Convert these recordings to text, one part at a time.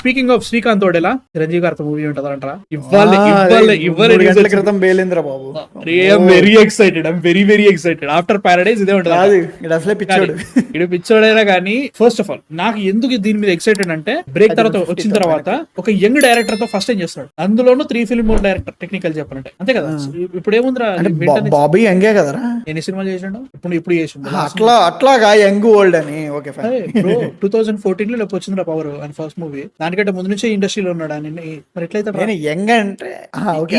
Speaking of Srikanth Odela Chiranjeevi గారితో movie ఉంటది అంటారా? మూడు గంటల క్రితం బేలేంద్ర బాబు. Very excited, I'm very very excited. After Paradise ఇదే ఉంటుంది. అసలే పిచ్చోడు, ఇడు పిచ్చోడైనా కానీ ఫస్ట్ ఆఫ్ ఆల్ నాకు ఎందుకు దీని మీద ఎక్సైటెడ్ అంటే బ్రేక్ తర్వాత వచ్చిన తర్వాత ఒక యంగ్ డైరెక్టర్ తో ఫస్ట్ టైం చేస్తాడు, అందులోనూ 3 ఫిల్మ్ డైరెక్టర్ టెక్నికల్ చెప్పాలంటే అంతే కదా. ఇప్పుడు ఏముందిరా బాబీ యంగే కదరా, ఎన్ని సినిమాలు చేసిండు ఇప్పుడు చేసిండు అట్లాగా యంగ్ ఓల్డ్ అని. ఓకే 2014 లో వచ్చిందిరా పవర్ అని ఫస్ట్ మూవీ, దానికంటే ముందు నుంచే ఇండస్ట్రీలో ఉన్నాడు అని. మరి ఎట్లయితే యంగ్ అంటే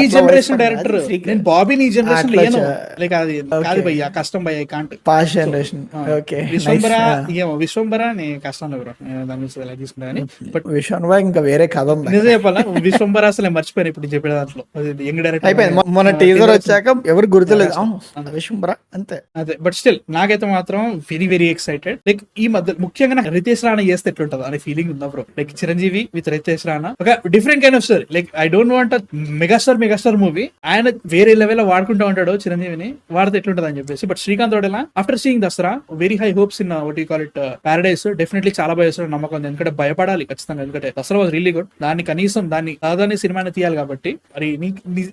ఈ జనరేషన్ డైరెక్టర్, నేను బాబీని ఈ జనరేషన్ లేను, లైక్ అది కాదు భయ్యా, కష్టం భయ్యా, can't past generation. Okay Vishwambhara నీ కష్టం లేదు దాని నుంచి ఎలా తీసుకుంటా కానీ, బట్ విశ్వంబర ఇంకా వేరే కథ నిజం చెప్పాలా, విశ్వంబర అసలు మర్చిపోయాను ఇప్పుడు చెప్పే దాంట్లో. యంగ్ డైరెక్టర్ అయిపోయింది, మన టీజర్ వచ్చాక ఎవరు గుర్తులేదు విశ్వంబర అంతే. అదే బట్ స్టిల్ నాకైతే మాత్రం వెరీ వెరీ ఎక్సైటెడ్. లైక్ ఈ మధ్య ముఖ్యంగా నాకు రితేష్ రాణా చేస్తే ఎట్లుంటది అనే ఫీలింగ్ ఉందా bro. Like Chiranjeevi with Ritesh Rana ఒక different kind of story. Like I don't want megastar movie, ఆయన వేరే లెవెల్ లో వాడుకుంటూ ఉంటాడు చిరంజీవిని, వాడితే ఎట్లుంటది అని చెప్పేసి. But Srikanth Odela after seeing Dasara very high hopes in what you call it Paradise. Definitely చాలా బాగా చేస్తాడు నమ్మకం ఉంది, ఎందుకంటే భయపడాలి ఖచ్చితంగా, ఎందుకంటే దసరా వాజ్ రియల్లీ గుడ్. దాన్ని కనీసం దాని సినిమాని తీయాలి కాబట్టి. మరి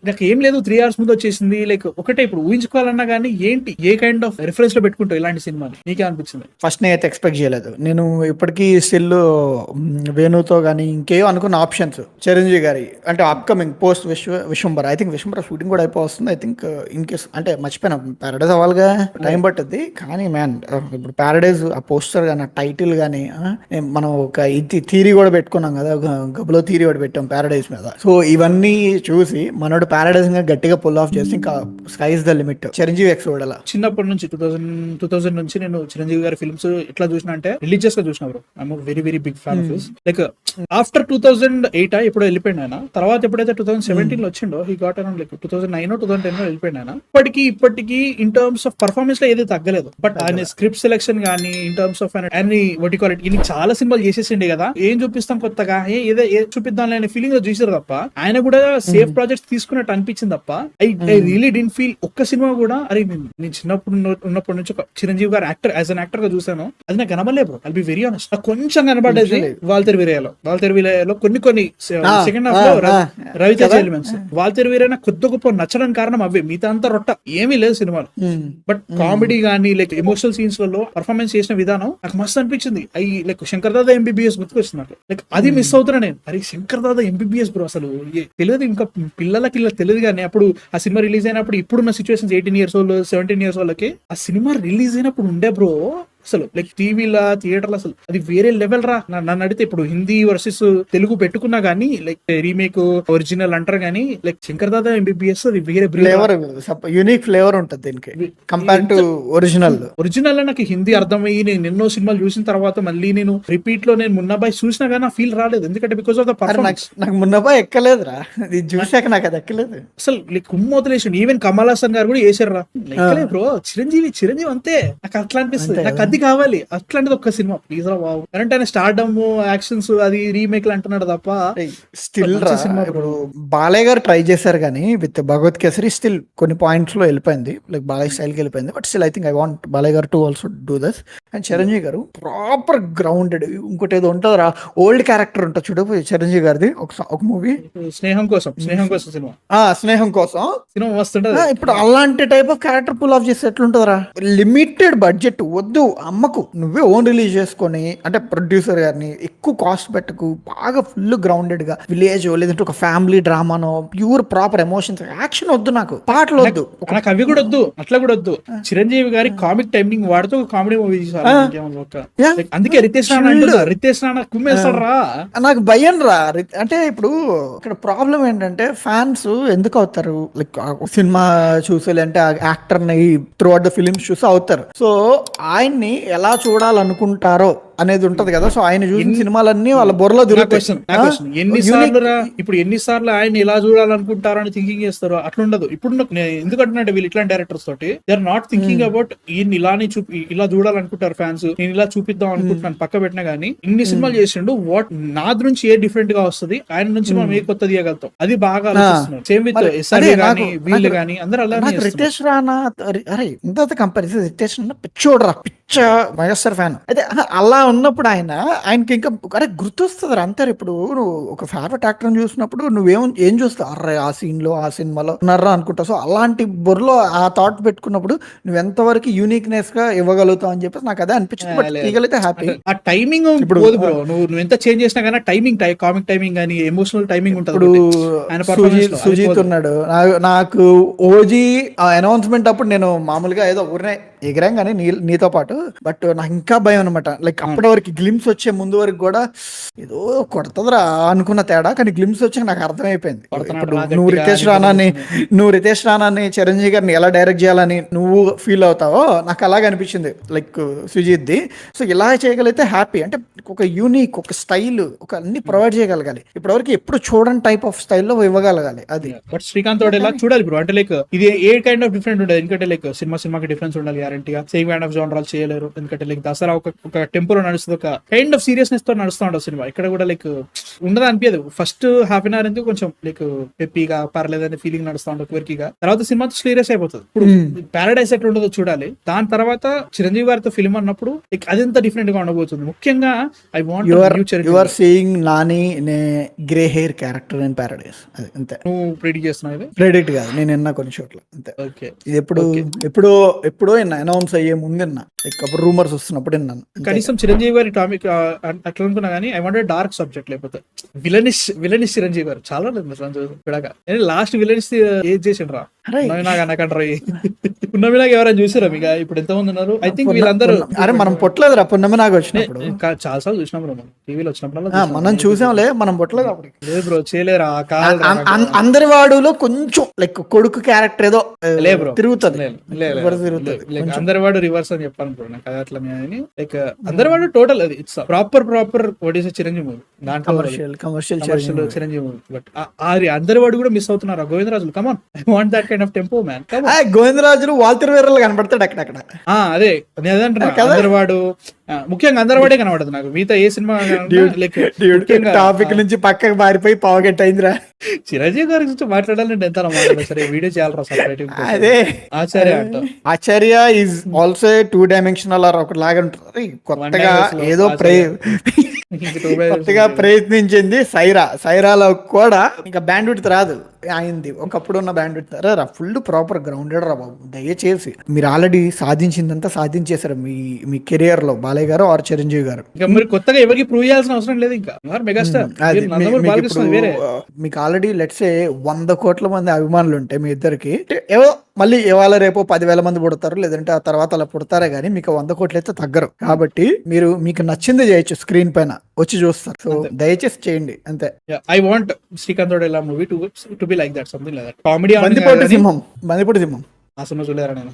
నాకు ఏం లేదు 3 hours ముందు వచ్చేసింది, లైక్ ఒకటే ఇప్పుడు ఊహించుకోవాలన్నా కానీ ఏంటి ఏ కైండ్ ఆఫ్ రిఫరెన్స్ లో పెట్టుకుంటావు ఇలాంటి సినిమాని, నీకే అనిపించింది? ఫస్ట్ నేనైతే ఎక్స్పెక్ట్ చేయలేదు, నేను ఇప్పటికీ స్టిల్ వేణుతో కానీ ఇంకేం అనుకున్న ఆప్షన్స్ చిరంజీవి గారి అంటే upcoming post Vishwambhara. I think Vishwambhara shooting కూడా అయిపోతుంది. ఐ థింక్ ఇన్ కేస్ అంటే మర్చిపోయినా పారడైజ్ అవ్వాలిగా, టైం పట్టుద్ది. కానీ మ్యాన్ ఇప్పుడు పారడైజ్ ఆ పోస్టర్ కానీ ఆ టైటిల్ కానీ మనం ఒక ఇది థీరీ కూడా పెట్టుకున్నాం కదా, గబులో థీరీ కూడా పెట్టాం పారడైజ్ మీద. సో ఇవన్నీ చూసి మనోడు పారడైజ్ గట్టిగా పుల్ ఆఫ్ చేసి ఇంకా skies the limit. Chiranjeevi X చూడాల. చిన్నప్పటి నుంచి 2000 నుంచి నేను చిరంజీవి గారి ఫిల్మ్స్ ఎట్లా చూసినా అంటే రిలీజియస్ గా చూసిన bro. I'm very very big fan of his. Like after 2008 ఎప్పుడో వెళ్ళిపోయింది ఆయన. తర్వాత ఎప్పుడైతే 2017 లో వచ్చిండో హీ గాట్ అరౌండ్ లైక్ 2009 2010 లో వెళ్ళిపోయింది ఆయన. ఇప్పటికీ ఇన్ టర్మ్స్ ఆఫ్ పర్ఫార్మెన్స్ లో ఏది తగ్గలేదు. బట్ ఆయన స్క్రిప్ట్ సెలెక్షన్ గానీ in terms of what you call it, ఈయన చాలా సినిమాలు చేసేసిండే కదా, ఏం చూపిస్తాం కొత్తగా, ఏదో చూపిద్దాం అనే ఫీలింగ్ లో చూసారు తప్ప, ఆయన కూడా సేఫ్ ప్రాజెక్ట్స్ తీసుకున్నట్టు అనిపించింది తప్ప ఐ రియలీ డిడ్ంట్ ఫీల్ ఒక్క సినిమా కూడా అరే నేను ఉన్నప్పటి నుంచి ఒక చిరంజీవి గారు యాక్టర్ యాజ్ అన్ యాక్టర్ గా చూసాను, అది నాకు కనబడలేదు bro. I'll be very honest, నాకు కొంచెం కనబడేది వాల్తెర్ వీరయ్యలో కొన్ని సెకండ్ హాఫ్ లో రవితేజ ఎలిమెంట్స్. వాల్తెర్ వీరయ్య నాకు కొద్ది గొప్ప నచ్చడానికి కారణం అవే, మిగతా అంతా రొట్ట ఏమీ లేదు సినిమాలో. బట్ కామెడీ గానీ లైక్ ఎమోషనల్ సీన్స్ లలో పర్ఫార్మెన్స్ చేసిన విధానం నాకు మస్తు అనిపించింది. లైక్ శంకర్ దాదా ఎంబీబీఎస్ గుర్తుకొస్తుంది నాకు. లైక్ అది మిస్ అవుతున్నా నేను, అరే శంకర్ దాదా ఎంబీబీఎస్ బ్రో అసలు తెలియదు, ఇంకా పిల్లలకి ఇలా తెలియదు. కానీ అప్పుడు ఆ సినిమా రిలీజ్ అయినప్పుడు ఇప్పుడున్న సిచ్యువేషన్స్ 18 years old 17 years వాళ్ళకి ఆ సినిమా రిలీజ్ అయినప్పుడు ఉండే బ్రో అసలు లైక్ టీవీలా థియేటర్లో అసలు అది వేరే లెవెల్ రా. నన్ను అడిగితే ఇప్పుడు హిందీ వర్సెస్ తెలుగు పెట్టుకున్నా గానీ లైక్ రీమేక్ ఒరిజినల్ అంటారు గానీ లైక్ శంకర్ దాదా ఎంబీబీఎస్ అది వేరే ఫ్లేవర్, యూనిక్ ఫ్లేవర్ ఉంటుంది దీనికి కంపేర్ టు ఒరిజినల్. నాకు హిందీ అర్థమయ్యి నేను ఎన్నో సినిమాలు చూసిన తర్వాత మళ్ళీ నేను రిపీట్ లో నేను మున్నాబాయ్ చూసినా కానీ ఫీల్ రాలేదు, ఎందుకంటే బికాస్ ఆఫ్ ద పర్ఫార్మెన్స్. నాకు మున్నాబాయ్ ఎక్కలేదురా, చూసాక నాకు అది ఎక్కలేదు అసలు. లైక్ కుమ్మోతలేషన్ ఈవెన్ కమల్ హాసన్ గారు కూడా వేసారు రా. ఎక్కలేదు బ్రో, చిరంజీవి అంతే. నాకు అట్లా అనిపిస్తుంది, నాకు అది కావాలి అట్లాంటిది ఒక్క సినిమా ప్లీజ్ రా బాబు. కరెంట్ ఆయన స్టార్డమ్ యాక్షన్స్ అది రీమేక్ అంటున్నాడు తప్ప స్టిల్ ఇప్పుడు బాలయ్య గారు ట్రై చేశారు కానీ విత్ భగవత్ కేసరి స్టిల్ కొన్ని పాయింట్స్ లో వెళ్ళిపోయింది, లైక్ బాలయ్య స్టైల్ కి వెళ్ళిపోయింది. But still I think I want Balayya గారు to also do this. And Chiranjeevi గారు ప్రాపర్ గ్రౌండెడ్. ఇంకోటి ఏదో ఉంటుంది రా, ఓల్డ్ క్యారెక్టర్ ఉంటుంది చూడు చిరంజీవి గారిది ఒక మూవీ స్నేహం కోసం సినిమా సినిమా వస్తుంటది. ఇప్పుడు అలాంటి type of character pull off చేస్తే ఎట్లుంటుందిరా. లిమిటెడ్ బడ్జెట్ వద్దు అమ్మకు, నువ్వే ఓన్ రిలీజ్ చేసుకొని అంటే ప్రొడ్యూసర్ గారిని ఎక్కువ కాస్ట్ పెట్టకు, బాగా ఫుల్ గ్రౌండెడ్ గా విలేజ్ లేదంటే ఒక ఫ్యామిలీ డ్రామానో ప్యూర్ ప్రాపర్ ఎమోషన్స్, యాక్షన్ వద్దు, నాకు పాటలు వద్దు, నాకు అవి కూడా వద్దు, అట్లా కూడా వద్దు. చిరంజీవి గారి కామిక్ టైమింగ్ వాడుతూ ఒక కామెడీ మూవీ అందుకే రితేష్ రాణా కుమ్మేస్తాడు రా. నాకు భయం రా. అంటే ఇప్పుడు ఇక్కడ ప్రాబ్లం ఏంటంటే ఫ్యాన్స్ ఎందుకు అవుతారు, లైక్ సినిమా చూసి లేదంటే యాక్టర్ ని త్రూ అవుట్ ద ఫిలిమ్స్ చూసి అవుతారు. సో ఆయన్ని ఎలా చూడాలనుకుంటారో అనేది ఉంటది కదా. సో ఆయన చూసిన సినిమాలన్నీ వాళ్ళ బొర్రలో దొరుకుతాయి. ఎన్నిసార్లు ఆయన ఎలా చూడాలనుకుంటారో అని థింకింగ్ చేస్తారు, అట్లా ఉండదు. ఇప్పుడు ఎందుకంటే వీళ్ళు ఇట్లాంటి డైరెక్టర్స్ తోటి they are not thinking about ఈయన ఇలా చూడాలనుకుంటారు ఫ్యాన్స్, నేను ఇలా చూపిద్దాం అనుకుంటున్నాను పక్క పెట్టినా గానీ ఇన్ని సినిమాలు చేసిండు, వాట్ నా నుంచి ఏ డిఫరెంట్ గా వస్తుంది, ఆయన నుంచి మనం ఏ కొత్త తీయగలుగుతాం, అది బాగా ఆలోచిస్తున్నారు. సేమ్ విత్ ఎస్ఆర్ఏ గానీ వీళ్ళు గానీ అందరూ అలా. రితేష్ రాణా అరే ఇంత కంపారిజన్ రితేష్ రాణా పిచ్చోడరా, పిచ్చ మెగాస్టార్ ఫ్యాన్ అయితే అలా ఉన్నప్పుడు ఆయనకి ఇంకా అరే గుర్తొస్తుంది అంటారు. ఇప్పుడు నువ్వు ఒక ఫేవరెట్ యాక్టర్ చూసినప్పుడు ఏం చూస్తావు, అర్రే ఆ సీన్ లో ఆ సినిమాలో ఉన్నారా అనుకుంటావు. సో అలాంటి బుర్రలో ఆ థాట్ పెట్టుకున్నప్పుడు నువ్వు ఎంతవరకు యూనిక్నెస్ గా ఇవ్వగలుగుతావు అని చెప్పేసి నాకు అదే అనిపించింది. బట్ తీగలైతే హ్యాపీ. ఆ టైమింగ్ పోదు బ్రో, నువ్వు ఎంత చేంజ్ చేసినా కానీ టైమింగ్, కామిక్ టైమింగ్ కానీ ఎమోషనల్ టైమింగ్ ఉంటుంది. ఇప్పుడు ఆయన performance లో అది సుజీత్ పోదు. ఉన్నాడు. నాకు ఓజీ అనౌన్స్మెంట్ అప్పుడు నేను మామూలుగా ఏదో ఊరినే ఎగిరాం కానీ నీతో పాటు. బట్ నాకు ఇంకా భయం అనమాట. లైక్ అప్పటి వరకు గ్లిమ్స్ వచ్చే ముందు వరకు కూడా ఏదో కొడతదిరా అనుకున్న తేడా, కానీ గ్లిమ్స్ వచ్చాక నాకు అర్థమైపోయింది. కొడుతున్నాడు ఇప్పుడు రా నువ్వు గట్టిగా రితేష్ రానాని చిరంజీవి గారిని ఎలా డైరెక్ట్ చేయాలని నువ్వు ఫీల్ అవుతావో నాకు అలాగే అనిపించింది లైక్ సుజీత్ది. సో ఇలా చేయగలిగితే హ్యాపీ. అంటే ఒక యూనిక్, ఒక స్టైల్, ఒక అన్ని ప్రొవైడ్ చేయగలగాలి. ఇప్పటివరకు ఎప్పుడు చూడని టైప్ ఆఫ్ స్టైల్లో ఇవ్వగలగాలి. అది బట్ శ్రీకాంత్ తోటి ఇలా చూడాలి బ్రో. అంటే లైక్ ఇది ఏ కైండ్ ఆఫ్ డిఫరెంట్ ఉంటుంది. ఎందుకంటే లైక్ సినిమాకి డిఫరెన్స్ ఉండాలి గ్యారంటీగా. సేమ్ కైండ్ ఆఫ్ జానరాలు చేయలేరు. ఎందుకంటే లైక్ దసరా ఒక టెంపో నడుస్తుంది, ఒక కైండ్ ఆఫ్ సీరియస్నెస్ తో నడుస్తూ ఉంటుంది సినిమా. ఇక్కడ కూడా లైక్ ఉండదు అనిపించదు. ఫస్ట్ హాఫ్ అన్ అవర్ ఎందుకు కొంచెం లైక్ పెప్పీగా పర్లేదు అనే ఫీలింగ్ నడుస్తూ ఉంటుంది క్వర్కీగా. తర్వాత సినిమా సీరియస్ అయిపోతుంది. ఇప్పుడు పారడైస్ ఎట్లా ఉంటుందో చూడాలి. దాని తర్వాత చిరంజీవి గారితో ఫిల్మ్ అన్నప్పుడు లైక్ అదంతా డిఫరెంట్ గా ఉండబోతుంది. ముఖ్యంగా I want you are seeing Nani నే grey hair character in Paradise. అది అంతే. నువ్వు ప్రెడిక్ట్ చేస్తున్నావు ఇది? ప్రెడిక్ట్ కాదు, నేను విన్నా కొన్ని చోట్ల అంతే. ఓకే, ఇది ఎప్పుడో అనౌన్స్ అయ్యే ముందు విన్నా. లైక్ అప్పుడు రూమర్స్ వస్తున్నప్పుడు విన్నాను. కనీసం చిరంజీవి గారి టాపిక్ అట్లా అనుకున్నా కానీ ఐ వాంట్ డార్క్ సబ్జెక్ట్, లేకపోతే విలనిష్ చిరంజీవి గారు చాలా లాస్ట్ విలనిష్ ఏది చేసిండ్రా పున్నమిలాగా ఎవరైనా చూసారా మీకు? ఇప్పుడు ఎంతమంది ఉన్నారు? ఐ థింక్ వీళ్ళందరూ అరే మనం పొట్టలేదురా పున్నమి నాకు వచ్చినప్పుడు. చాలా సార్లు చూసినాం బ్రో, మనం టీవీలో వచ్చినప్పుడు మనం చూసాంలే, మనం పొట్టలేదు అప్పుడు. లేదు బ్రో, చేయలేరా? అందరి వాడులో కొంచెం లైక్ కొడుకు క్యారెక్టర్ ఏదో లే బ్రో, తిరుగుతుంది. అందరి వాడు రివర్స్ అని చెప్పాను బ్రో. నాకు అది అట్లా లైక్ అందరి వాడు టోటల్ అది it's proper what is Chiranjeevi movie. దాంట్లో కమర్షియల్ చిరంజీవి మూవీ. బట్ అందరి వాడు కూడా మిస్ అవుతున్నారు. Govindarajulu come on, I want that kind of tempo man. Govindarajulu Waltair Veerayya కనబడతాడు అక్కడక్కడ. అదే అదంటున్నా, అందరివాడు ముఖ్యంగా అందరివాడే కనబడదు నాకు. మిగతా ఏ సినిమా టాపిక్ నుంచి పక్కకు మారిపోయి పావుగంట అయిందిరా. చిరంజీవి గారి గురించి మాట్లాడాలంటే ఎంత మాట్లాడాలి? సరే వీడియో చేయాలరా సపరేట్. అదే ఆచార్య అంట. ఆచార్య ఈజ్ ఆల్సో 2 డైమెన్షనల్ ఆర్ ఒక లాగా ఉంటుంది. కొత్తగా ఏదో కొత్తగా ప్రయత్నించింది సైరాలో కూడా ఇంకా బ్యాండ్ విడ్త్ రాదు అయింది. ఒకప్పుడు ఉన్న band width full proper grounded రా బాబు. దయచేసి మీరు ఆల్రెడీ సాధించిందంతా సాధించేశారు మీ కెరియర్ లో, బాలయ్య గారు ఆర్ చిరంజీవి గారు. ఇంకా మరి కొత్తగా ఎవరికి ప్రూవ్ చేయాల్సిన అవసరం లేదు. ఇంకా మెగాస్టార్ మీకు ఆల్రెడీ లెట్స్ 100 కోట్ల మంది అభిమానులు ఉంటే మీ ఇద్దరికి ఏవో మళ్ళీ ఇవాళ రేపు 10,000 మంది పుడతారు, లేదంటే ఆ తర్వాత అలా పుడతారే గానీ మీకు 100 కోట్లు అయితే తగ్గరు. కాబట్టి మీకు నచ్చింది చేయొచ్చు, స్క్రీన్ పైన వచ్చి చూస్తారు. సో దయచేసి చేయండి అంతే. I want Srikanth movie to be like that, something like that. Comedy బందిపోటు సింహం ఆ సినిమా చూడలేరా నేను?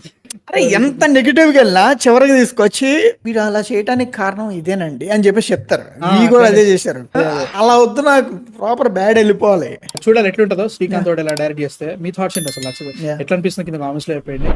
అరే ఎంత నెగిటివ్ గా వెళ్ళినా చివరికి తీసుకొచ్చి మీరు అలా చేయడానికి కారణం ఇదేనండి అని చెప్పేసి చెప్తారు. మీరు కూడా అదే చేశారు. అలా వద్దు, నాకు ప్రాపర్ బ్యాడ్ వెళ్ళిపోవాలి. చూడాలి ఎట్లుంటుందో శ్రీకాంత్ ఎలా డైరెక్ట్ చేస్తే. మీ థాట్స్ ఏంటి అసలు? ఎట్లా అనిపిస్తుంది కింద కామెంట్స్ లో చెప్పండి.